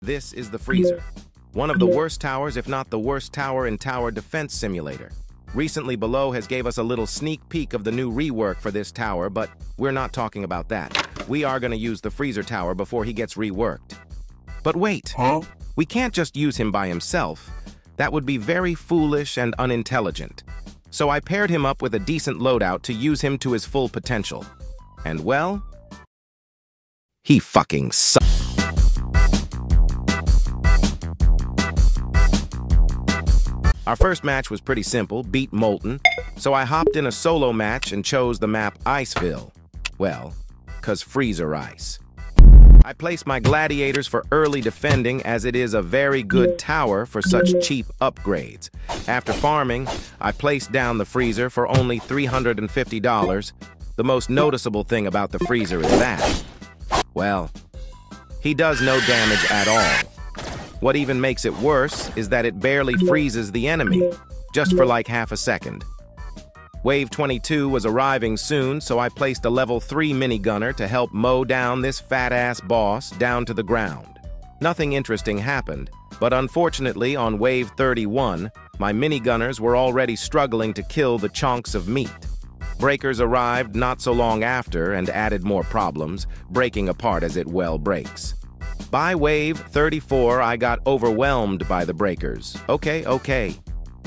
This is the freezer. One of the worst towers, if not the worst tower in Tower Defense Simulator. Recently Below has gave us a little sneak peek of the new rework for this tower, but we're not talking about that. We are going to use the freezer tower before he gets reworked. But wait, we can't just use him by himself. That would be very foolish and unintelligent. So I paired him up with a decent loadout to use him to his full potential. And well, he fucking sucks. Our first match was pretty simple, beat Molten, so I hopped in a solo match and chose the map Iceville. Well, 'cause freezer ice. I placed my gladiators for early defending as it is a very good tower for such cheap upgrades. After farming, I placed down the freezer for only $350. The most noticeable thing about the freezer is that, well, he does no damage at all. What even makes it worse is that it barely freezes the enemy, just for like half a second. Wave 22 was arriving soon, so I placed a level 3 minigunner to help mow down this fat-ass boss down to the ground. Nothing interesting happened, but unfortunately on Wave 31, my minigunners were already struggling to kill the chunks of meat. Breakers arrived not so long after and added more problems, breaking apart as it well breaks. By Wave 34, I got overwhelmed by the breakers. Okay.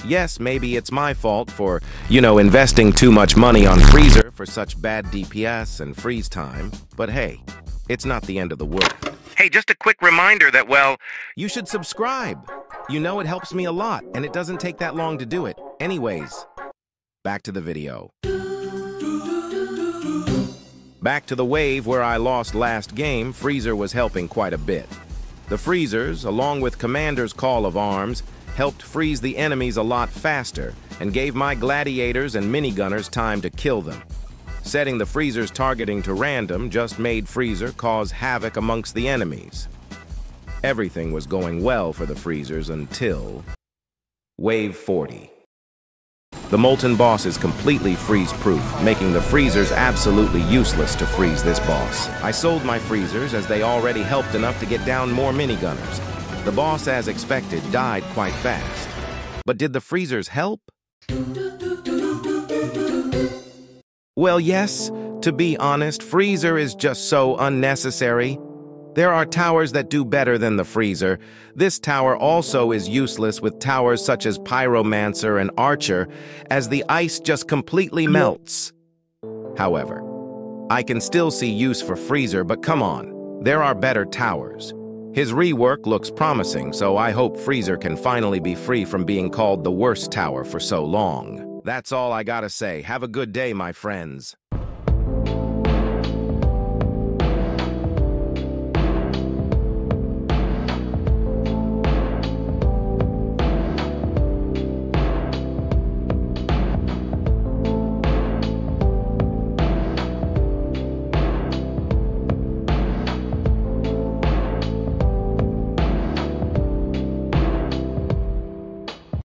Yes, maybe it's my fault for, investing too much money on freezer for such bad DPS and freeze time, but hey, it's not the end of the world. Hey, just a quick reminder that, well, you should subscribe. It helps me a lot, and it doesn't take that long to do it. Anyways, back to the video. Back to the wave where I lost last game, Freezer was helping quite a bit. The freezers, along with Commander's Call of Arms, helped freeze the enemies a lot faster and gave my gladiators and minigunners time to kill them. Setting the freezer's targeting to random just made Freezer cause havoc amongst the enemies. Everything was going well for the freezers until Wave 40. The Molten boss is completely freeze-proof, making the freezers absolutely useless to freeze this boss. I sold my freezers as they already helped enough to get down more minigunners. The boss, as expected, died quite fast. But did the freezers help? Well, yes. To be honest, freezer is just so unnecessary. There are towers that do better than the freezer. This tower also is useless with towers such as Pyromancer and Archer, as the ice just completely melts. However, I can still see use for freezer, but come on, there are better towers. His rework looks promising, so I hope freezer can finally be free from being called the worst tower for so long. That's all I gotta say. Have a good day, my friends.